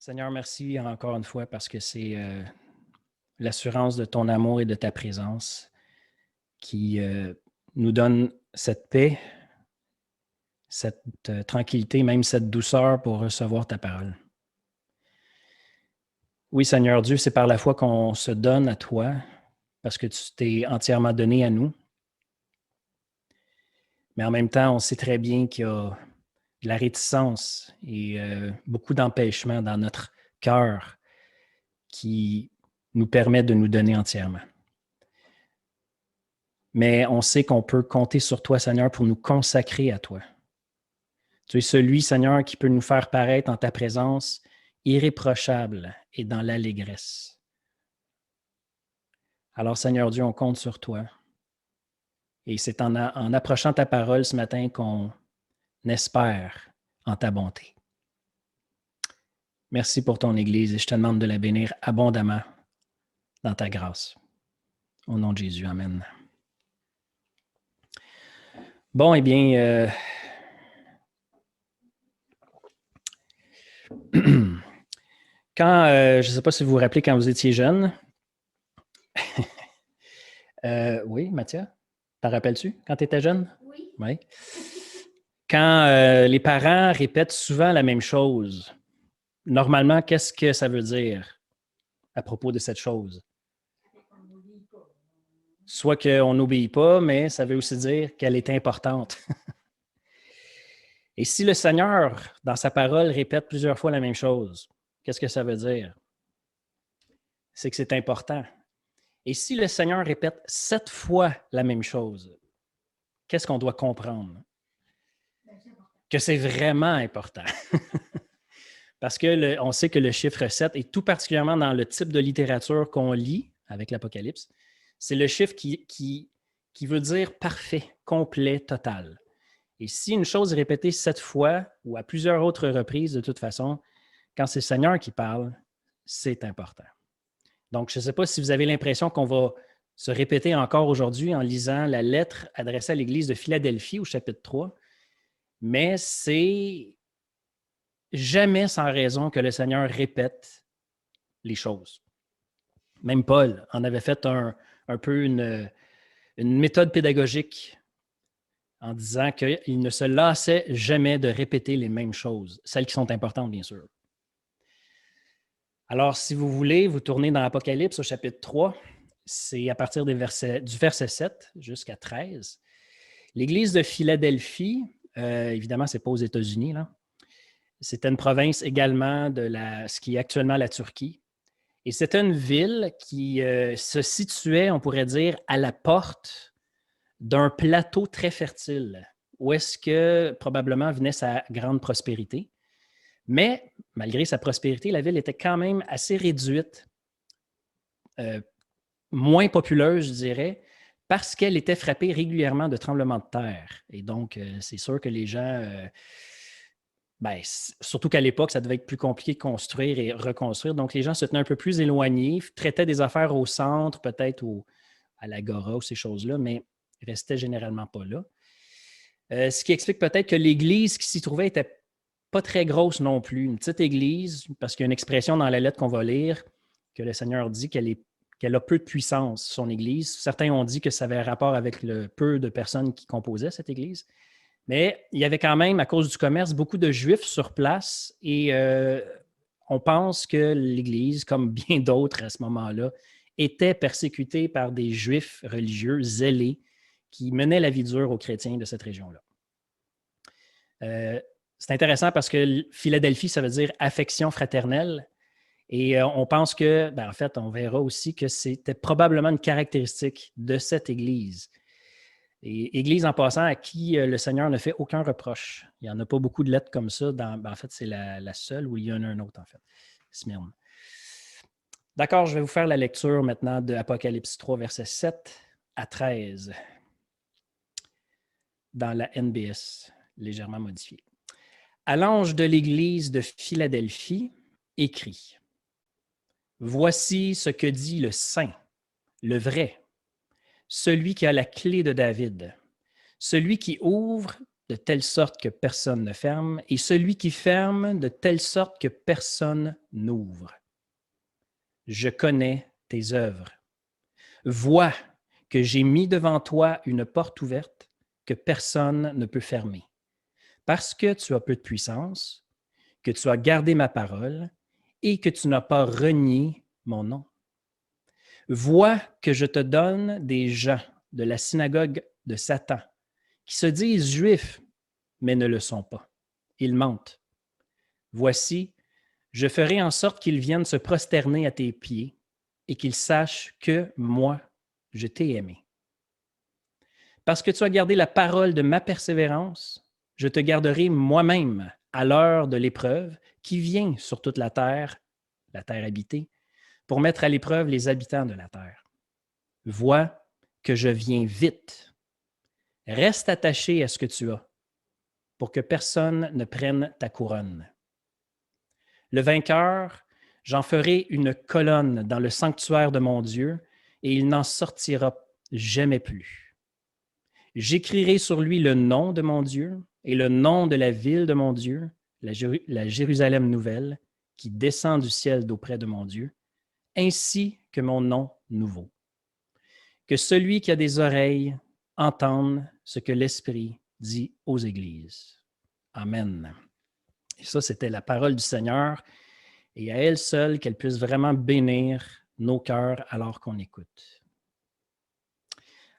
Seigneur, merci encore une fois parce que c'est l'assurance de ton amour et de ta présence qui nous donne cette paix, cette tranquillité, même cette douceur pour recevoir ta parole. Oui, Seigneur Dieu, c'est par la foi qu'on se donne à toi parce que tu t'es entièrement donné à nous. Mais en même temps, on sait très bien qu'il y a de la réticence et beaucoup d'empêchements dans notre cœur qui nous permet de nous donner entièrement. Mais on sait qu'on peut compter sur toi, Seigneur, pour nous consacrer à toi. Tu es celui, Seigneur, qui peut nous faire paraître en ta présence irréprochable et dans l'allégresse. Alors, Seigneur Dieu, on compte sur toi. Et c'est en approchant ta parole ce matin qu'on espère en ta bonté. Merci pour ton Église et je te demande de la bénir abondamment dans ta grâce. Au nom de Jésus, amen. Bon, eh bien, quand, je ne sais pas si vous vous rappelez quand vous étiez jeune. Oui, Mathia, t'en rappelles-tu quand tu étais jeune? Oui. Oui. Quand les parents répètent souvent la même chose, normalement, qu'est-ce que ça veut dire à propos de cette chose? Soit qu'on n'obéit pas, mais ça veut aussi dire qu'elle est importante. Et si le Seigneur, dans sa parole, répète plusieurs fois la même chose, qu'est-ce que ça veut dire? C'est que c'est important. Et si le Seigneur répète 7 fois la même chose, qu'est-ce qu'on doit comprendre? Que c'est vraiment important. Parce qu'on sait que le chiffre 7, et tout particulièrement dans le type de littérature qu'on lit avec l'Apocalypse, c'est le chiffre qui veut dire parfait, complet, total. Et si une chose est répétée 7 fois ou à plusieurs autres reprises, de toute façon, quand c'est le Seigneur qui parle, c'est important. Donc, je ne sais pas si vous avez l'impression qu'on va se répéter encore aujourd'hui en lisant la lettre adressée à l'Église de Philadelphie au chapitre 3, mais c'est jamais sans raison que le Seigneur répète les choses. Même Paul en avait fait un peu une méthode pédagogique en disant qu'il ne se lassait jamais de répéter les mêmes choses, celles qui sont importantes, bien sûr. Alors, si vous voulez, vous tournez dans l'Apocalypse au chapitre 3, c'est à partir du verset 7 jusqu'à 13. L'Église de Philadelphie, évidemment, ce n'est pas aux États-Unis, là. C'était une province également de ce qui est actuellement la Turquie. Et c'était une ville qui se situait, on pourrait dire, à la porte d'un plateau très fertile, où est-ce que probablement venait sa grande prospérité. Mais malgré sa prospérité, la ville était quand même assez réduite, moins populeuse, je dirais, parce qu'elle était frappée régulièrement de tremblements de terre. Et donc, c'est sûr que les gens... surtout qu'à l'époque, ça devait être plus compliqué de construire et reconstruire. Donc, les gens se tenaient un peu plus éloignés, traitaient des affaires au centre, peut-être à l'agora ou ces choses-là, mais restaient généralement pas là. Ce qui explique peut-être que l'église qui s'y trouvait n'était pas très grosse non plus. Une petite église, parce qu'il y a une expression dans la lettre qu'on va lire, que le Seigneur dit qu'elle a peu de puissance, son église. Certains ont dit que ça avait rapport avec le peu de personnes qui composaient cette église. Mais il y avait quand même, à cause du commerce, beaucoup de Juifs sur place et on pense que l'Église, comme bien d'autres à ce moment-là, était persécutée par des Juifs religieux zélés qui menaient la vie dure aux chrétiens de cette région-là. C'est intéressant parce que Philadelphie, ça veut dire affection fraternelle. Et on pense que, en fait, on verra aussi que c'était probablement une caractéristique de cette Église. Et Église, en passant, à qui le Seigneur ne fait aucun reproche. Il n'y en a pas beaucoup de lettres comme ça. En fait, c'est la seule où il y en a un autre, en fait. Smyrne. D'accord, je vais vous faire la lecture maintenant de Apocalypse 3, versets 7 à 13, dans la NBS, légèrement modifiée. À l'ange de l'Église de Philadelphie, écrit: Voici ce que dit le Saint, le vrai, celui qui a la clé de David, celui qui ouvre de telle sorte que personne ne ferme, et celui qui ferme de telle sorte que personne n'ouvre. Je connais tes œuvres. Vois que j'ai mis devant toi une porte ouverte que personne ne peut fermer. Parce que tu as peu de puissance, que tu as gardé ma parole et que tu n'as pas renié mon nom. Vois que je te donne des gens de la synagogue de Satan qui se disent juifs, mais ne le sont pas. Ils mentent. Voici, je ferai en sorte qu'ils viennent se prosterner à tes pieds et qu'ils sachent que moi, je t'ai aimé. Parce que tu as gardé la parole de ma persévérance, je te garderai moi-même à l'heure de l'épreuve qui vient sur toute la terre habitée, pour mettre à l'épreuve les habitants de la terre. Vois que je viens vite. Reste attaché à ce que tu as, pour que personne ne prenne ta couronne. Le vainqueur, j'en ferai une colonne dans le sanctuaire de mon Dieu, et il n'en sortira jamais plus. J'écrirai sur lui le nom de mon Dieu et le nom de la ville de mon Dieu, la Jérusalem nouvelle, qui descend du ciel d'auprès de mon Dieu, ainsi que mon nom nouveau. Que celui qui a des oreilles entende ce que l'Esprit dit aux Églises. Amen. Et ça, c'était la parole du Seigneur, et à elle seule qu'elle puisse vraiment bénir nos cœurs alors qu'on écoute.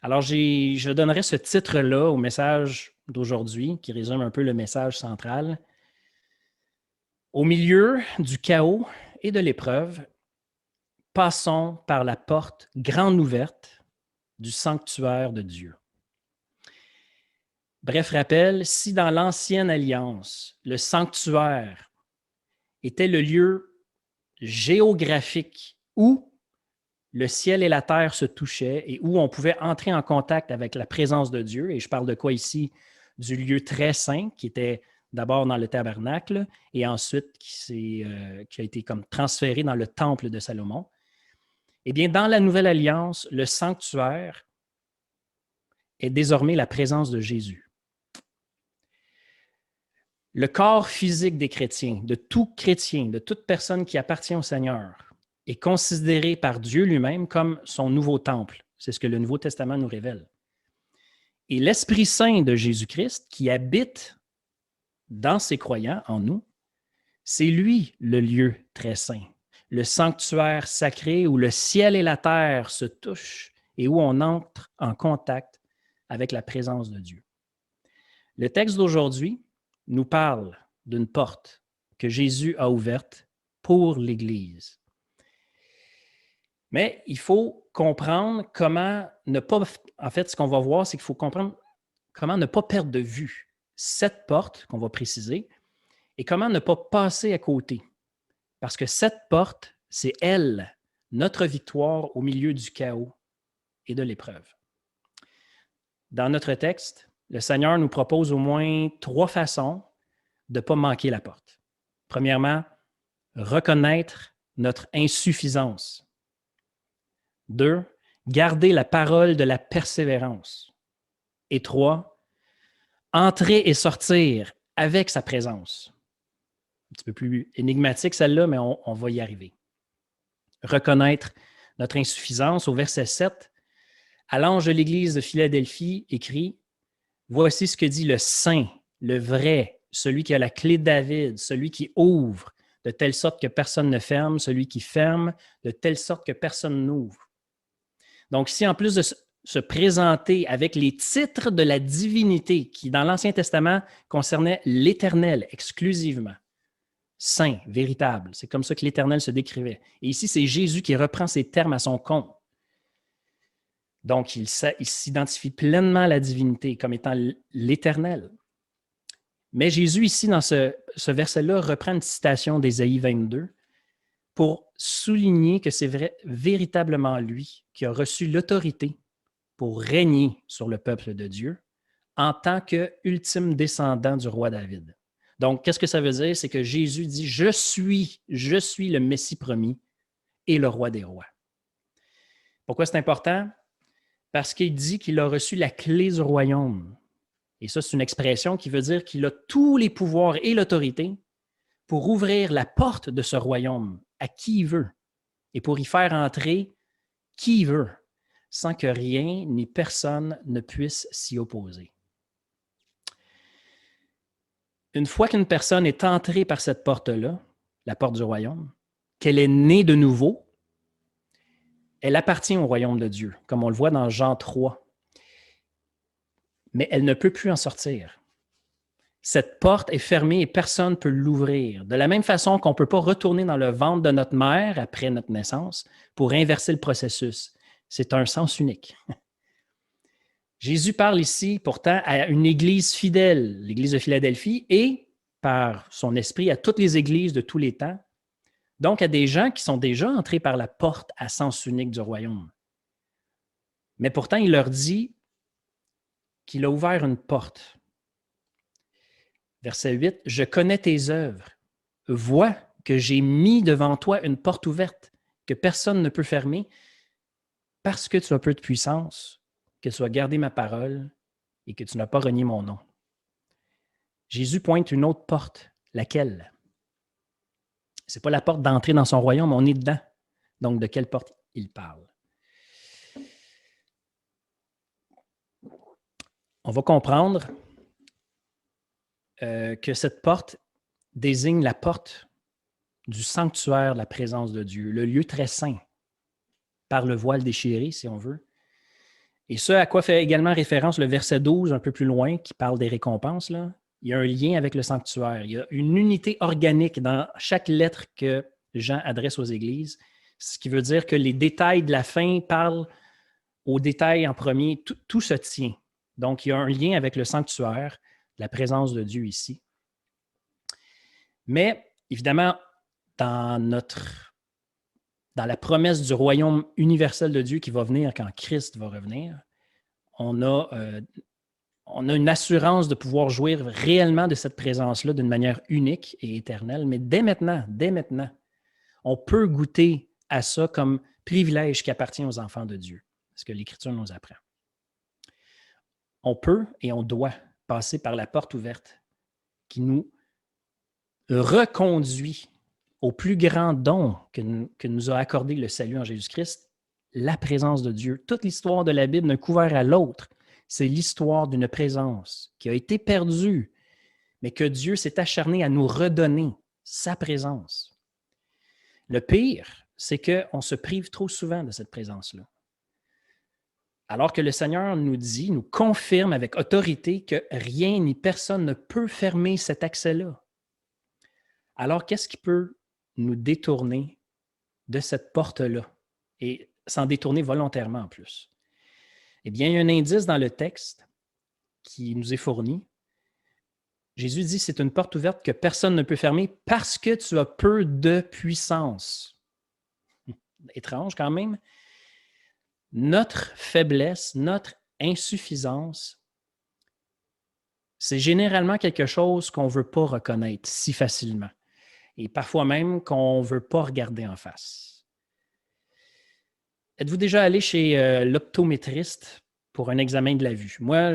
Alors, je donnerai ce titre-là au message d'aujourd'hui, qui résume un peu le message central. Au milieu du chaos et de l'épreuve, passons par la porte grande ouverte du sanctuaire de Dieu. Bref rappel, si dans l'Ancienne Alliance, le sanctuaire était le lieu géographique où le ciel et la terre se touchaient et où on pouvait entrer en contact avec la présence de Dieu, et je parle de quoi ici? Du lieu très saint qui était d'abord dans le tabernacle et ensuite qui a été comme transféré dans le temple de Salomon. Eh bien, dans la Nouvelle Alliance, le sanctuaire est désormais la présence de Jésus. Le corps physique des chrétiens, de tout chrétien, de toute personne qui appartient au Seigneur, est considéré par Dieu lui-même comme son nouveau temple. C'est ce que le Nouveau Testament nous révèle. Et l'Esprit Saint de Jésus-Christ, qui habite dans ses croyants, en nous, c'est lui le lieu très saint, le sanctuaire sacré où le ciel et la terre se touchent et où on entre en contact avec la présence de Dieu. Le texte d'aujourd'hui nous parle d'une porte que Jésus a ouverte pour l'Église. Mais il faut comprendre comment ne pas... En fait, ce qu'on va voir, c'est qu'il faut comprendre comment ne pas perdre de vue cette porte qu'on va préciser et comment ne pas passer à côté. Parce que cette porte, c'est elle, notre victoire au milieu du chaos et de l'épreuve. Dans notre texte, le Seigneur nous propose au moins 3 façons de ne pas manquer la porte. Premièrement, reconnaître notre insuffisance. 2, garder la parole de la persévérance. Et 3, entrer et sortir avec sa présence. Un petit peu plus énigmatique celle-là, mais on va y arriver. Reconnaître notre insuffisance. Au verset 7, à l'ange de l'Église de Philadelphie écrit « Voici ce que dit le Saint, le vrai, celui qui a la clé de David, celui qui ouvre, de telle sorte que personne ne ferme, celui qui ferme, de telle sorte que personne n'ouvre. » Donc, si en plus de se présenter avec les titres de la divinité qui, dans l'Ancien Testament, concernaient l'Éternel exclusivement, saint, véritable, c'est comme ça que l'Éternel se décrivait. Et ici, c'est Jésus qui reprend ces termes à son compte. Donc, il s'identifie pleinement à la divinité comme étant l'Éternel. Mais Jésus, ici, dans ce verset-là, reprend une citation d'Ésaïe 22 pour souligner que c'est véritablement lui qui a reçu l'autorité pour régner sur le peuple de Dieu en tant qu'ultime descendant du roi David. Donc, qu'est-ce que ça veut dire? C'est que Jésus dit « Je suis le Messie promis et le roi des rois ». Pourquoi c'est important? Parce qu'il dit qu'il a reçu la clé du royaume. Et ça, c'est une expression qui veut dire qu'il a tous les pouvoirs et l'autorité pour ouvrir la porte de ce royaume à qui il veut et pour y faire entrer qui il veut, sans que rien ni personne ne puisse s'y opposer. Une fois qu'une personne est entrée par cette porte-là, la porte du royaume, qu'elle est née de nouveau, elle appartient au royaume de Dieu, comme on le voit dans Jean 3. Mais elle ne peut plus en sortir. Cette porte est fermée et personne ne peut l'ouvrir. De la même façon qu'on ne peut pas retourner dans le ventre de notre mère après notre naissance pour inverser le processus. C'est un sens unique. Jésus parle ici pourtant à une église fidèle, l'église de Philadelphie, et par son esprit à toutes les églises de tous les temps, donc à des gens qui sont déjà entrés par la porte à sens unique du royaume. Mais pourtant, il leur dit qu'il a ouvert une porte. Verset 8, « Je connais tes œuvres. Vois que j'ai mis devant toi une porte ouverte que personne ne peut fermer parce que tu as peu de puissance, que tu as gardé ma parole et que tu n'as pas renié mon nom. » Jésus pointe une autre porte. Laquelle? Ce n'est pas la porte d'entrer dans son royaume, on est dedans. Donc, de quelle porte il parle? On va comprendre que cette porte désigne la porte du sanctuaire de la présence de Dieu, le lieu très saint, par le voile déchiré, si on veut. Et ce à quoi fait également référence le verset 12, un peu plus loin, qui parle des récompenses, là. Il y a un lien avec le sanctuaire. Il y a une unité organique dans chaque lettre que Jean adresse aux églises, ce qui veut dire que les détails de la fin parlent aux détails en premier. Tout se tient. Donc, il y a un lien avec le sanctuaire, la présence de Dieu ici. Mais, évidemment, dans la promesse du royaume universel de Dieu qui va venir quand Christ va revenir, on a une assurance de pouvoir jouir réellement de cette présence-là d'une manière unique et éternelle. Mais dès maintenant, on peut goûter à ça comme privilège qui appartient aux enfants de Dieu, ce que l'Écriture nous apprend. On peut et on doit passer par la porte ouverte qui nous reconduit au plus grand don que nous a accordé le salut en Jésus-Christ, la présence de Dieu. Toute l'histoire de la Bible d'un couvert à l'autre, c'est l'histoire d'une présence qui a été perdue, mais que Dieu s'est acharné à nous redonner, sa présence. Le pire, c'est qu'on se prive trop souvent de cette présence-là. Alors que le Seigneur nous dit, nous confirme avec autorité que rien ni personne ne peut fermer cet accès-là. Alors, qu'est-ce qui peut nous détourner de cette porte-là et s'en détourner volontairement en plus? Eh bien, il y a un indice dans le texte qui nous est fourni. Jésus dit, c'est une porte ouverte que personne ne peut fermer parce que tu as peu de puissance. Étrange quand même. Notre faiblesse, notre insuffisance, c'est généralement quelque chose qu'on ne veut pas reconnaître si facilement. Et parfois même qu'on ne veut pas regarder en face. Êtes-vous déjà allé chez l'optométriste pour un examen de la vue? Moi,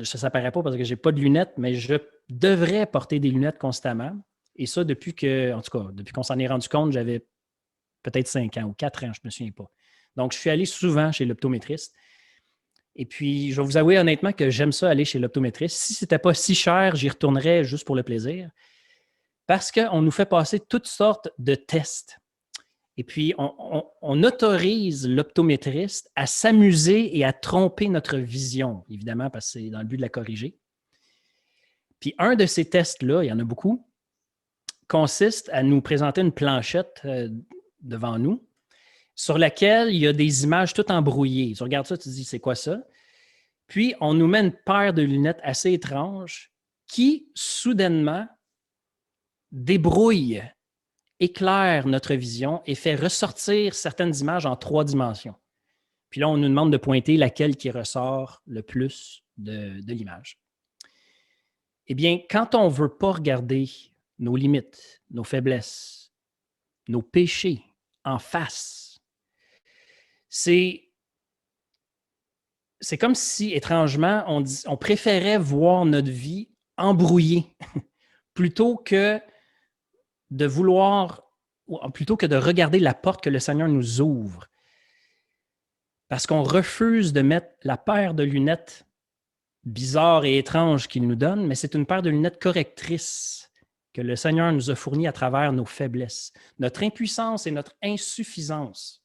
ça s'apparaît pas parce que je n'ai pas de lunettes, mais je devrais porter des lunettes constamment. Et ça, depuis qu'on s'en est rendu compte, j'avais peut-être 5 ans ou 4 ans, je ne me souviens pas. Donc, je suis allé souvent chez l'optométriste. Et puis, je vais vous avouer honnêtement que j'aime ça aller chez l'optométriste. Si ce n'était pas si cher, j'y retournerais juste pour le plaisir. Parce qu'on nous fait passer toutes sortes de tests. Et puis, on autorise l'optométriste à s'amuser et à tromper notre vision, évidemment, parce que c'est dans le but de la corriger. Puis, un de ces tests-là, il y en a beaucoup, consiste à nous présenter une planchette devant nous sur laquelle il y a des images toutes embrouillées. Tu regardes ça, tu te dis, c'est quoi ça? Puis, on nous met une paire de lunettes assez étranges qui, soudainement, débrouille, éclaire notre vision et fait ressortir certaines images en 3 dimensions. Puis là, on nous demande de pointer laquelle qui ressort le plus de l'image. Eh bien, quand on ne veut pas regarder nos limites, nos faiblesses, nos péchés en face, c'est c'est comme si, étrangement, on préférait voir notre vie embrouillée plutôt que de vouloir, ou plutôt que de regarder la porte que le Seigneur nous ouvre. Parce qu'on refuse de mettre la paire de lunettes bizarres et étranges qu'il nous donne, mais c'est une paire de lunettes correctrices que le Seigneur nous a fournies à travers nos faiblesses. Notre impuissance et notre insuffisance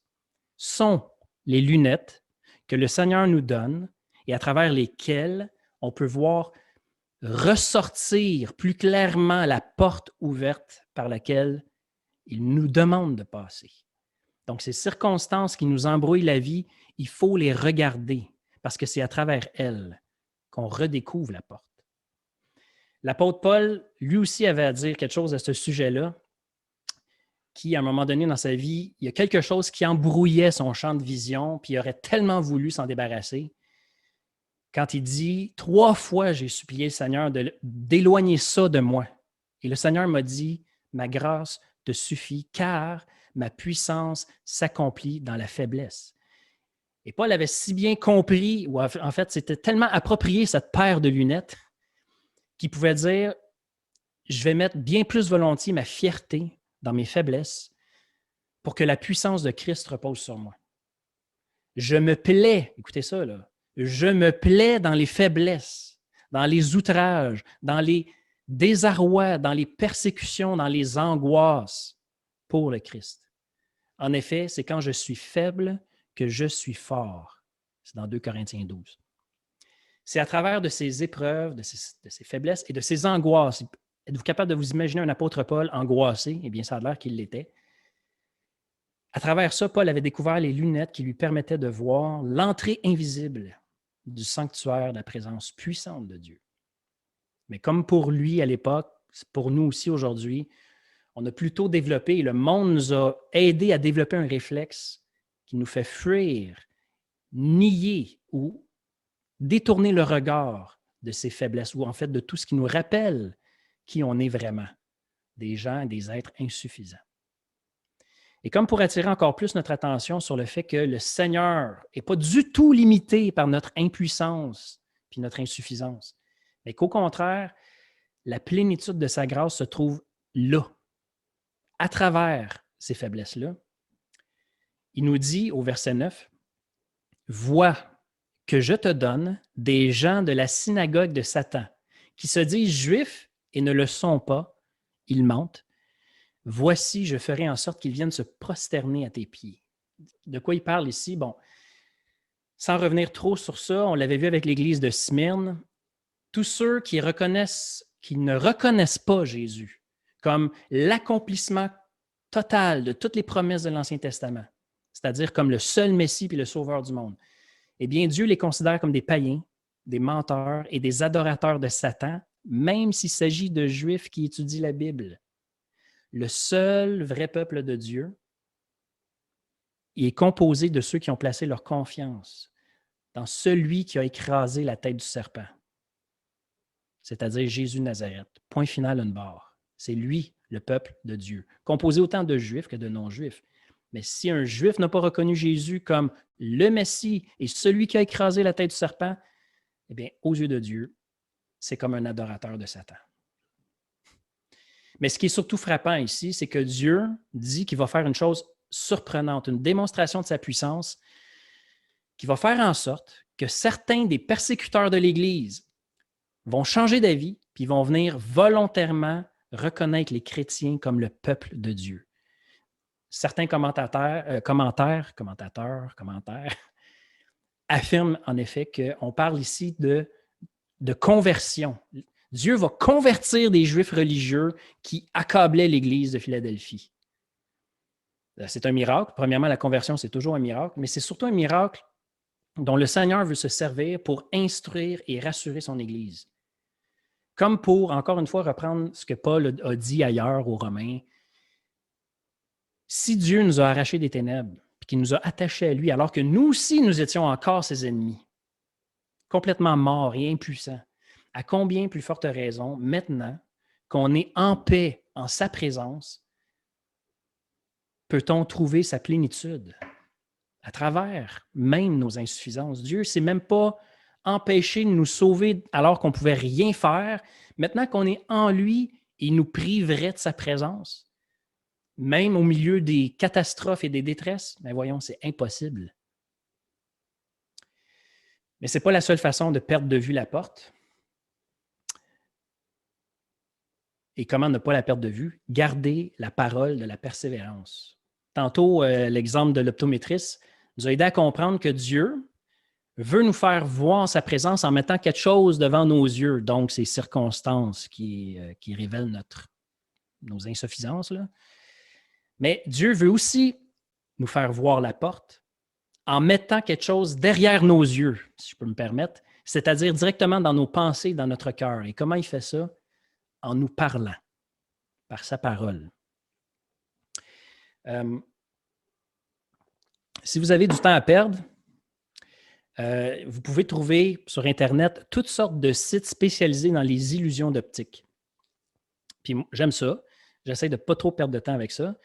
sont les lunettes que le Seigneur nous donne et à travers lesquelles on peut voir ressortir plus clairement la porte ouverte par laquelle il nous demande de passer. Donc, ces circonstances qui nous embrouillent la vie, il faut les regarder parce que c'est à travers elles qu'on redécouvre la porte. L'apôtre Paul, lui aussi, avait à dire quelque chose à ce sujet-là, qui, à un moment donné dans sa vie, il y a quelque chose qui embrouillait son champ de vision, puis il aurait tellement voulu s'en débarrasser. Quand il dit « 3 fois, j'ai supplié le Seigneur d'éloigner ça de moi. » Et le Seigneur m'a dit « Ma grâce te suffit, car ma puissance s'accomplit dans la faiblesse. » Et Paul avait si bien compris, ou en fait, c'était tellement approprié cette paire de lunettes, qu'il pouvait dire « Je vais mettre bien plus volontiers ma fierté dans mes faiblesses pour que la puissance de Christ repose sur moi. Je me plais, écoutez ça, là, je me plais dans les faiblesses, dans les outrages, dans les désarrois, dans les persécutions, dans les angoisses pour le Christ. En effet, c'est quand je suis faible que je suis fort. C'est dans 2 Corinthiens 12. C'est à travers de ces épreuves, de ces faiblesses et de ces angoisses. Êtes-vous capable de vous imaginer un apôtre Paul angoissé? Eh bien, ça a l'air qu'il l'était. À travers ça, Paul avait découvert les lunettes qui lui permettaient de voir l'entrée invisible du sanctuaire de la présence puissante de Dieu. Mais comme pour lui à l'époque, pour nous aussi aujourd'hui, on a plutôt développé, et le monde nous a aidé à développer un réflexe qui nous fait fuir, nier ou détourner le regard de ces faiblesses, ou en fait de tout ce qui nous rappelle qui on est vraiment, des gens, des êtres insuffisants. Et comme pour attirer encore plus notre attention sur le fait que le Seigneur n'est pas du tout limité par notre impuissance puis notre insuffisance, mais qu'au contraire, la plénitude de sa grâce se trouve là, à travers ces faiblesses-là. Il nous dit au verset 9, « Vois que je te donne des gens de la synagogue de Satan, qui se disent juifs et ne le sont pas, ils mentent. Voici, je ferai en sorte qu'ils viennent se prosterner à tes pieds. » De quoi il parle ici? Bon, sans revenir trop sur ça, on l'avait vu avec l'Église de Smyrne, tous ceux qui ne reconnaissent pas Jésus comme l'accomplissement total de toutes les promesses de l'Ancien Testament, c'est-à-dire comme le seul Messie et le Sauveur du monde, eh bien, Dieu les considère comme des païens, des menteurs et des adorateurs de Satan, même s'il s'agit de Juifs qui étudient la Bible. Le seul vrai peuple de Dieu est composé de ceux qui ont placé leur confiance dans celui qui a écrasé la tête du serpent, c'est-à-dire Jésus de Nazareth. Point final, une barre. C'est lui, le peuple de Dieu, composé autant de Juifs que de non-Juifs. Mais si un Juif n'a pas reconnu Jésus comme le Messie et celui qui a écrasé la tête du serpent, eh bien, aux yeux de Dieu, c'est comme un adorateur de Satan. Mais ce qui est surtout frappant ici, c'est que Dieu dit qu'il va faire une chose surprenante, une démonstration de sa puissance, qui va faire en sorte que certains des persécuteurs de l'Église vont changer d'avis, puis vont venir volontairement reconnaître les chrétiens comme le peuple de Dieu. Certains commentaires affirment en effet qu'on parle ici de conversion. Dieu va convertir des Juifs religieux qui accablaient l'Église de Philadelphie. C'est un miracle. Premièrement, la conversion, c'est toujours un miracle, mais c'est surtout un miracle dont le Seigneur veut se servir pour instruire et rassurer son Église. Comme pour, encore une fois, reprendre ce que Paul a dit ailleurs aux Romains, si Dieu nous a arrachés des ténèbres, puis qu'il nous a attachés à lui, alors que nous aussi, nous étions encore ses ennemis, complètement morts et impuissants, à combien plus forte raison, maintenant qu'on est en paix en sa présence, peut-on trouver sa plénitude à travers même nos insuffisances. Dieu ne s'est même pas empêché de nous sauver alors qu'on ne pouvait rien faire. Maintenant qu'on est en lui, il nous priverait de sa présence. Même au milieu des catastrophes et des détresses, mais voyons, c'est impossible. Mais ce n'est pas la seule façon de perdre de vue la porte. Et comment ne pas la perdre de vue? Garder la parole de la persévérance. Tantôt, l'exemple de l'optométriste nous a aidé à comprendre que Dieu veut nous faire voir sa présence en mettant quelque chose devant nos yeux, donc ces circonstances qui révèlent nos insuffisances. Là. Mais Dieu veut aussi nous faire voir la porte en mettant quelque chose derrière nos yeux, si je peux me permettre, c'est-à-dire directement dans nos pensées, dans notre cœur. Et comment il fait ça? En nous parlant, par sa parole. Si vous avez du temps à perdre, vous pouvez trouver sur Internet toutes sortes de sites spécialisés dans les illusions d'optique. Puis j'aime ça. J'essaie de ne pas trop perdre de temps avec ça.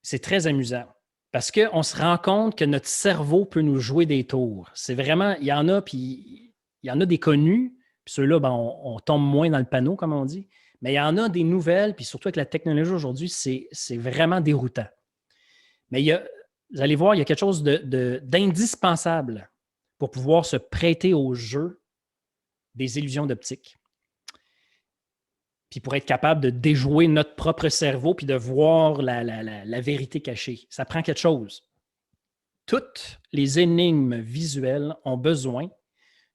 C'est très amusant parce qu'on se rend compte que notre cerveau peut nous jouer des tours. C'est vraiment, il y en a, puis il y en a des connus, puis ceux-là, ben, on tombe moins dans le panneau, comme on dit. Mais il y en a des nouvelles, puis surtout avec la technologie aujourd'hui, c'est vraiment déroutant. Mais vous allez voir, il y a quelque chose d'indispensable pour pouvoir se prêter au jeu des illusions d'optique. Puis pour être capable de déjouer notre propre cerveau puis de voir la vérité cachée. Ça prend quelque chose. Toutes les énigmes visuelles ont besoin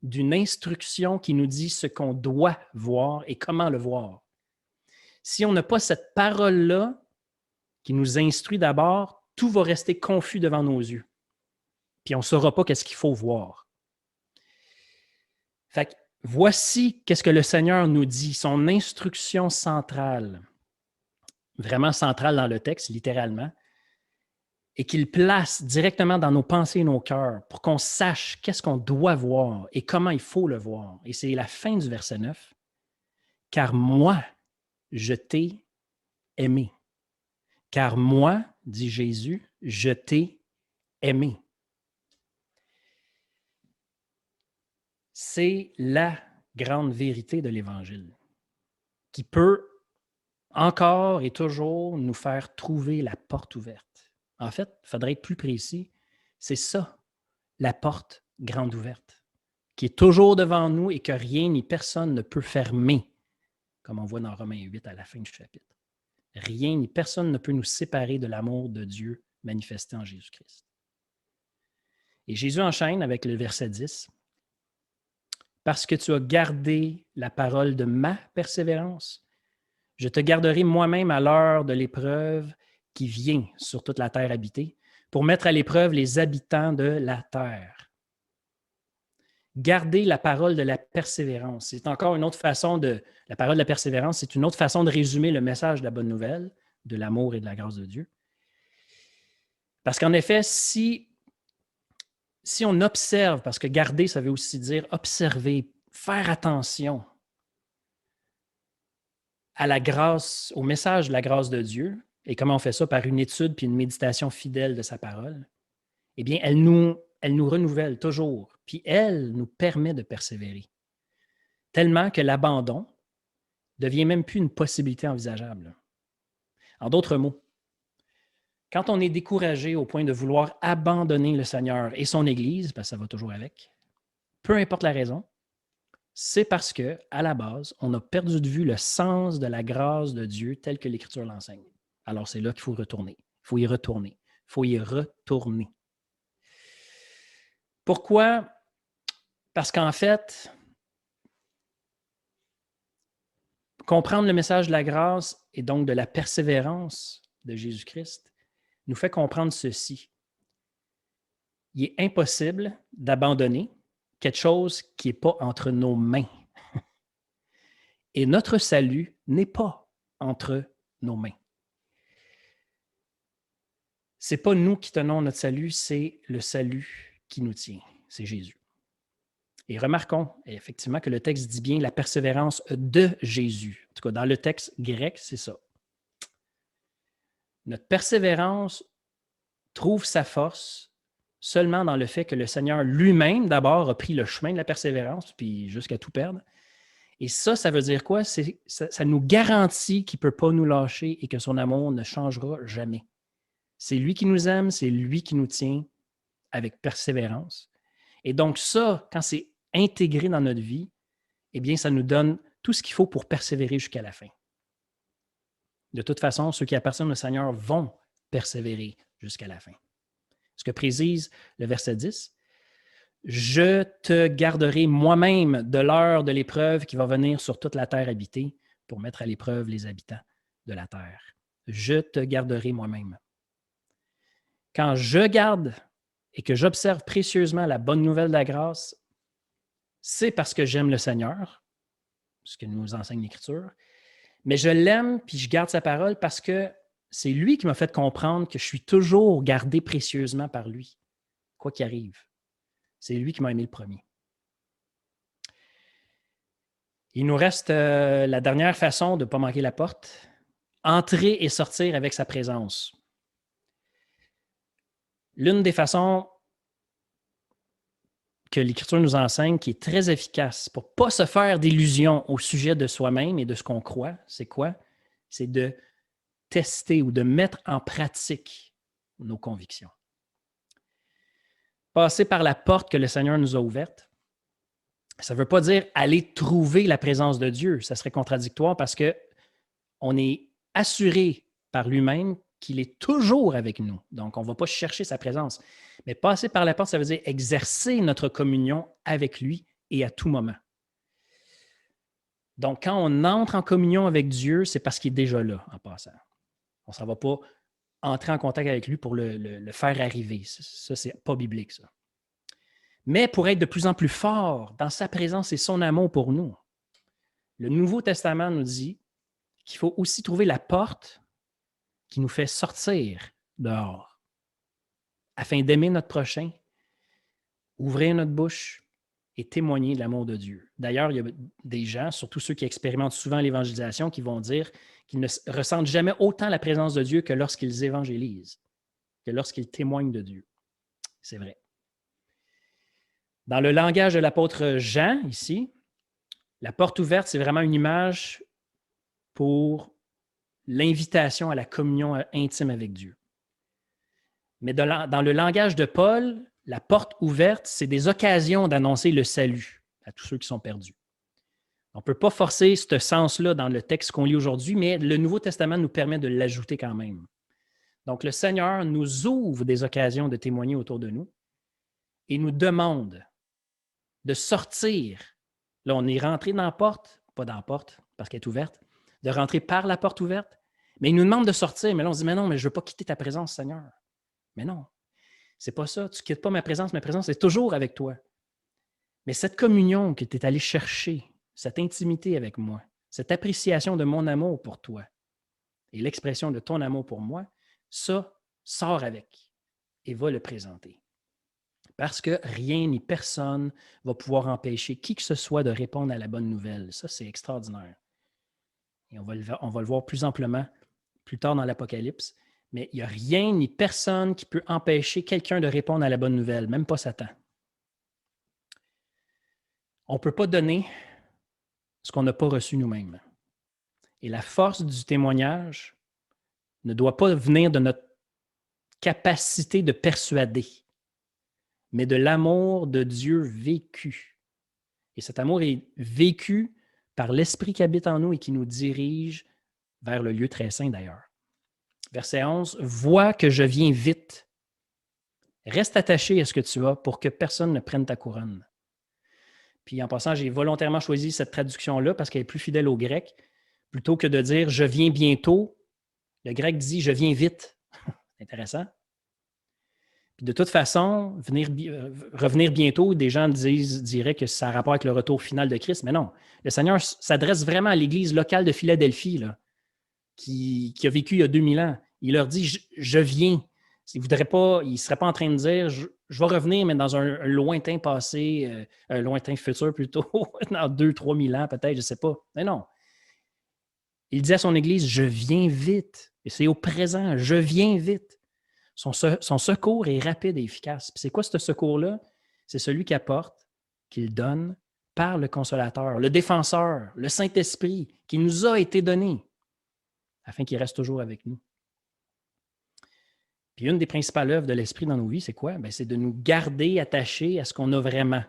d'une instruction qui nous dit ce qu'on doit voir et comment le voir. Si on n'a pas cette parole-là qui nous instruit d'abord, tout va rester confus devant nos yeux. Puis on ne saura pas qu'est-ce qu'il faut voir. Fait que voici qu'est-ce que le Seigneur nous dit, son instruction centrale, vraiment centrale dans le texte, littéralement, et qu'il place directement dans nos pensées et nos cœurs pour qu'on sache qu'est-ce qu'on doit voir et comment il faut le voir. Et c'est la fin du verset 9. « Car moi, je t'ai aimé. Car moi, dit Jésus, je t'ai aimé. » C'est la grande vérité de l'Évangile qui peut encore et toujours nous faire trouver la porte ouverte. En fait, il faudrait être plus précis, c'est ça, la porte grande ouverte, qui est toujours devant nous et que rien ni personne ne peut fermer, comme on voit dans Romains 8 à la fin du chapitre. Rien ni personne ne peut nous séparer de l'amour de Dieu manifesté en Jésus-Christ. Et Jésus enchaîne avec le verset 10. « Parce que tu as gardé la parole de ma persévérance, je te garderai moi-même à l'heure de l'épreuve qui vient sur toute la terre habitée, pour mettre à l'épreuve les habitants de la terre. » Garder la parole de la persévérance, c'est encore une autre façon de... La parole de la persévérance, c'est une autre façon de résumer le message de la bonne nouvelle, de l'amour et de la grâce de Dieu. Parce qu'en effet, si on observe, parce que garder, ça veut aussi dire observer, faire attention à la grâce, au message de la grâce de Dieu, et comment on fait ça par une étude puis une méditation fidèle de sa parole, eh bien, elle nous renouvelle toujours, puis elle nous permet de persévérer. Tellement que l'abandon devient même plus une possibilité envisageable. En d'autres mots, quand on est découragé au point de vouloir abandonner le Seigneur et son Église, parce que ça va toujours avec, peu importe la raison, c'est parce que, à la base, on a perdu de vue le sens de la grâce de Dieu tel que l'Écriture l'enseigne. Alors, c'est là qu'il faut retourner. Il faut y retourner. Il faut y retourner. Pourquoi? Parce qu'en fait, comprendre le message de la grâce et donc de la persévérance de Jésus-Christ nous fait comprendre ceci. Il est impossible d'abandonner quelque chose qui n'est pas entre nos mains. Et notre salut n'est pas entre nos mains. Ce n'est pas nous qui tenons notre salut, c'est le salut qui nous tient. C'est Jésus. Et remarquons effectivement que le texte dit bien la persévérance de Jésus. En tout cas, dans le texte grec, c'est ça. Notre persévérance trouve sa force seulement dans le fait que le Seigneur lui-même, d'abord, a pris le chemin de la persévérance, puis jusqu'à tout perdre. Et ça veut dire quoi? Ça nous garantit qu'il ne peut pas nous lâcher et que son amour ne changera jamais. C'est lui qui nous aime, c'est lui qui nous tient avec persévérance. Et donc ça, quand c'est intégré dans notre vie, eh bien, ça nous donne tout ce qu'il faut pour persévérer jusqu'à la fin. De toute façon, ceux qui appartiennent au Seigneur vont persévérer jusqu'à la fin. Ce que précise le verset 10, « Je te garderai moi-même de l'heure de l'épreuve qui va venir sur toute la terre habitée pour mettre à l'épreuve les habitants de la terre. Je te garderai moi-même. » Quand je garde et que j'observe précieusement la bonne nouvelle de la grâce, c'est parce que j'aime le Seigneur, ce que nous enseigne l'Écriture, mais je l'aime puis je garde sa parole parce que c'est lui qui m'a fait comprendre que je suis toujours gardé précieusement par lui, quoi qu'il arrive. C'est lui qui m'a aimé le premier. Il nous reste la dernière façon de ne pas manquer la porte, entrer et sortir avec sa présence. L'une des façons que l'Écriture nous enseigne, qui est très efficace pour ne pas se faire d'illusions au sujet de soi-même et de ce qu'on croit, c'est quoi? C'est de tester ou de mettre en pratique nos convictions. Passer par la porte que le Seigneur nous a ouverte, ça ne veut pas dire aller trouver la présence de Dieu. Ça serait contradictoire parce qu'on est assuré par lui-même qu'il est toujours avec nous. Donc, on ne va pas chercher sa présence. Mais passer par la porte, ça veut dire exercer notre communion avec lui et à tout moment. Donc, quand on entre en communion avec Dieu, c'est parce qu'il est déjà là en passant. On ne s'en va pas entrer en contact avec lui pour le faire arriver. Ça, ce n'est pas biblique, ça. Mais pour être de plus en plus fort dans sa présence et son amour pour nous, le Nouveau Testament nous dit qu'il faut aussi trouver la porte qui nous fait sortir dehors afin d'aimer notre prochain, ouvrir notre bouche et témoigner de l'amour de Dieu. D'ailleurs, il y a des gens, surtout ceux qui expérimentent souvent l'évangélisation, qui vont dire qu'ils ne ressentent jamais autant la présence de Dieu que lorsqu'ils évangélisent, que lorsqu'ils témoignent de Dieu. C'est vrai. Dans le langage de l'apôtre Jean, ici, la porte ouverte, c'est vraiment une image pour l'invitation à la communion intime avec Dieu. Mais dans le langage de Paul, la porte ouverte, c'est des occasions d'annoncer le salut à tous ceux qui sont perdus. On ne peut pas forcer ce sens-là dans le texte qu'on lit aujourd'hui, mais le Nouveau Testament nous permet de l'ajouter quand même. Donc, le Seigneur nous ouvre des occasions de témoigner autour de nous et nous demande de sortir. Là, on est rentré dans la porte, pas dans la porte parce qu'elle est ouverte, de rentrer par la porte ouverte, mais il nous demande de sortir. Mais là, on se dit, mais non, mais je ne veux pas quitter ta présence, Seigneur. Mais non, c'est pas ça. Tu ne quittes pas ma présence est toujours avec toi. Mais cette communion que tu es allé chercher, cette intimité avec moi, cette appréciation de mon amour pour toi et l'expression de ton amour pour moi, ça, sors avec et va le présenter. Parce que rien ni personne va pouvoir empêcher qui que ce soit de répondre à la bonne nouvelle. Ça, c'est extraordinaire. Et on va le voir plus amplement plus tard dans l'Apocalypse. Mais il n'y a rien ni personne qui peut empêcher quelqu'un de répondre à la bonne nouvelle, même pas Satan. On ne peut pas donner ce qu'on n'a pas reçu nous-mêmes. Et la force du témoignage ne doit pas venir de notre capacité de persuader, mais de l'amour de Dieu vécu. Et cet amour est vécu par l'Esprit qui habite en nous et qui nous dirige vers le lieu très saint d'ailleurs. Verset 11, « Vois que je viens vite. Reste attaché à ce que tu as pour que personne ne prenne ta couronne. » Puis en passant, j'ai volontairement choisi cette traduction-là parce qu'elle est plus fidèle au grec. Plutôt que de dire « je viens bientôt », le grec dit « je viens vite ». C'est intéressant. Puis de toute façon, revenir bientôt, des gens diraient que ça a rapport avec le retour final de Christ, mais non. Le Seigneur s'adresse vraiment à l'Église locale de Philadelphie, là, qui a vécu il y a 2000 ans. Il leur dit « je viens ». Il ne serait pas en train de dire « je vais revenir, mais dans un lointain passé, un lointain futur plutôt, dans 2-3 000 ans peut-être, je ne sais pas ». Mais non. Il dit à son Église « je viens vite ». Et c'est au présent « je viens vite ». Son secours est rapide et efficace. Puis c'est quoi ce secours-là? C'est celui qui apporte, qu'il donne par le Consolateur, le Défenseur, le Saint-Esprit, qui nous a été donné, afin qu'il reste toujours avec nous. Puis une des principales œuvres de l'Esprit dans nos vies, c'est quoi? Bien, c'est de nous garder attachés à ce qu'on a vraiment.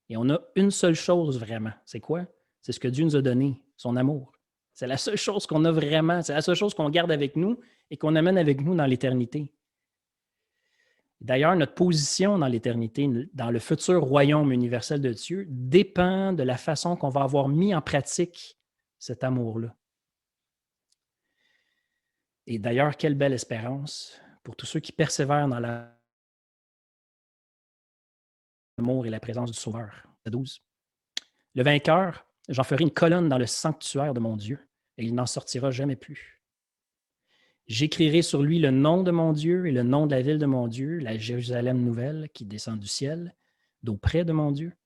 Et on a une seule chose vraiment. C'est quoi? C'est ce que Dieu nous a donné, son amour. C'est la seule chose qu'on a vraiment. C'est la seule chose qu'on garde avec nous et qu'on amène avec nous dans l'éternité. D'ailleurs, notre position dans l'éternité, dans le futur royaume universel de Dieu, dépend de la façon qu'on va avoir mis en pratique cet amour-là. Et d'ailleurs, quelle belle espérance pour tous ceux qui persévèrent dans l'amour et la présence du Sauveur. 12. Le vainqueur, j'en ferai une colonne dans le sanctuaire de mon Dieu, et il n'en sortira jamais plus. J'écrirai sur lui le nom de mon Dieu et le nom de la ville de mon Dieu, la Jérusalem nouvelle qui descend du ciel, d'auprès de mon Dieu,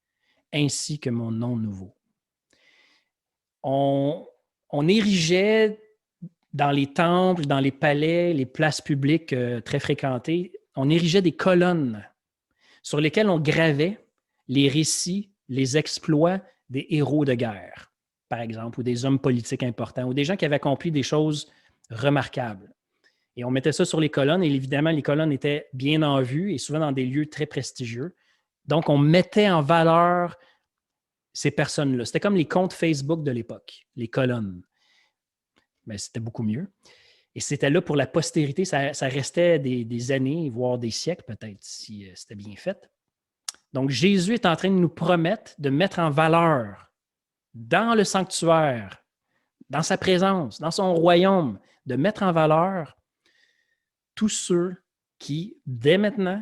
ainsi que mon nom nouveau. On érigeait dans les temples, dans les palais, les places publiques très fréquentées, on érigeait des colonnes sur lesquelles on gravait les récits, les exploits des héros de guerre, par exemple, ou des hommes politiques importants, ou des gens qui avaient accompli des choses remarquables. Et on mettait ça sur les colonnes, et évidemment, les colonnes étaient bien en vue et souvent dans des lieux très prestigieux. Donc, on mettait en valeur ces personnes-là. C'était comme les comptes Facebook de l'époque, les colonnes. Mais c'était beaucoup mieux. Et c'était là pour la postérité. Ça restait des années, voire des siècles peut-être, si c'était bien fait. Donc, Jésus est en train de nous promettre de mettre en valeur dans le sanctuaire, dans sa présence, dans son royaume, de mettre en valeur tous ceux qui, dès maintenant,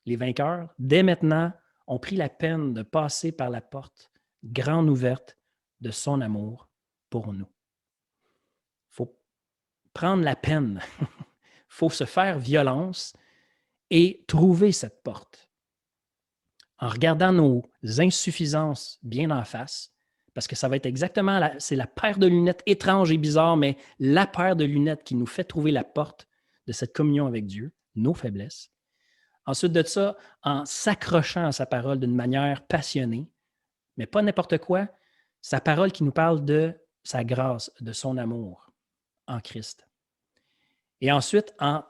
les vainqueurs, dès maintenant, ont pris la peine de passer par la porte grande ouverte de son amour pour nous. Il faut prendre la peine, il faut se faire violence et trouver cette porte. En regardant nos insuffisances bien en face, parce que ça va être exactement, c'est la paire de lunettes étrange et bizarre, mais la paire de lunettes qui nous fait trouver la porte de cette communion avec Dieu, nos faiblesses. Ensuite de ça, en s'accrochant à sa parole d'une manière passionnée, mais pas n'importe quoi, sa parole qui nous parle de sa grâce, de son amour en Christ. Et ensuite, en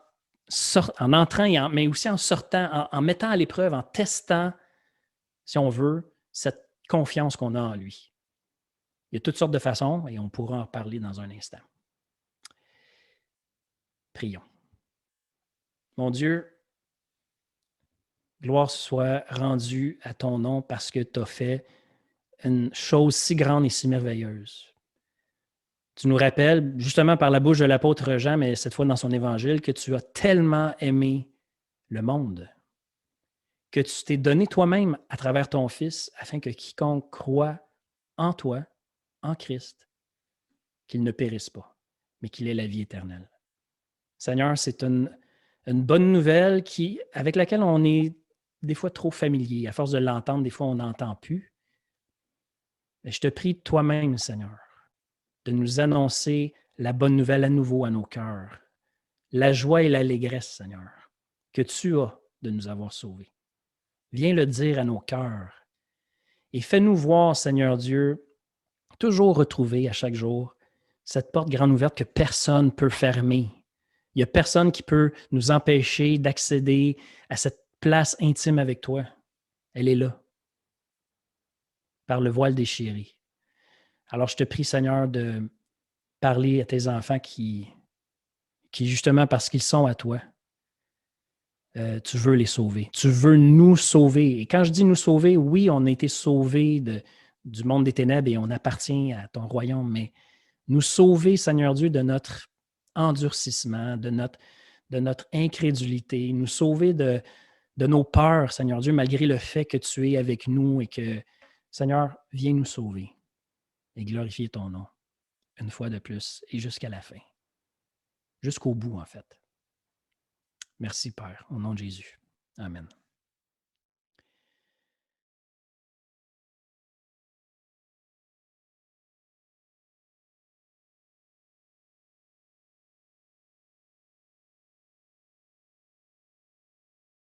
entrant, mais aussi en sortant, en mettant à l'épreuve, en testant, si on veut, cette confiance qu'on a en lui. Il y a toutes sortes de façons et on pourra en parler dans un instant. Prions. Mon Dieu, gloire soit rendue à ton nom parce que tu as fait une chose si grande et si merveilleuse. Tu nous rappelles, justement par la bouche de l'apôtre Jean, mais cette fois dans son évangile, que tu as tellement aimé le monde, que tu t'es donné toi-même à travers ton Fils, afin que quiconque croit en toi, en Christ, qu'il ne périsse pas, mais qu'il ait la vie éternelle. Seigneur, c'est une bonne nouvelle avec laquelle on est des fois trop familier. À force de l'entendre, des fois, on n'entend plus. Mais je te prie toi-même, Seigneur, de nous annoncer la bonne nouvelle à nouveau à nos cœurs, la joie et l'allégresse, Seigneur, que tu as de nous avoir sauvés. Viens le dire à nos cœurs et fais-nous voir, Seigneur Dieu, toujours retrouver à chaque jour cette porte grande ouverte que personne ne peut fermer. Il n'y a personne qui peut nous empêcher d'accéder à cette place intime avec toi. Elle est là, par le voile déchiré. Alors, je te prie, Seigneur, de parler à tes enfants qui justement, parce qu'ils sont à toi, tu veux les sauver. Tu veux nous sauver. Et quand je dis nous sauver, oui, on a été sauvés du monde des ténèbres et on appartient à ton royaume, mais nous sauver, Seigneur Dieu, de notre endurcissement, de notre incrédulité, nous sauver de nos peurs, Seigneur Dieu, malgré le fait que tu es avec nous et que, Seigneur, viens nous sauver et glorifier ton nom une fois de plus et jusqu'à la fin. Jusqu'au bout, en fait. Merci, Père, au nom de Jésus. Amen.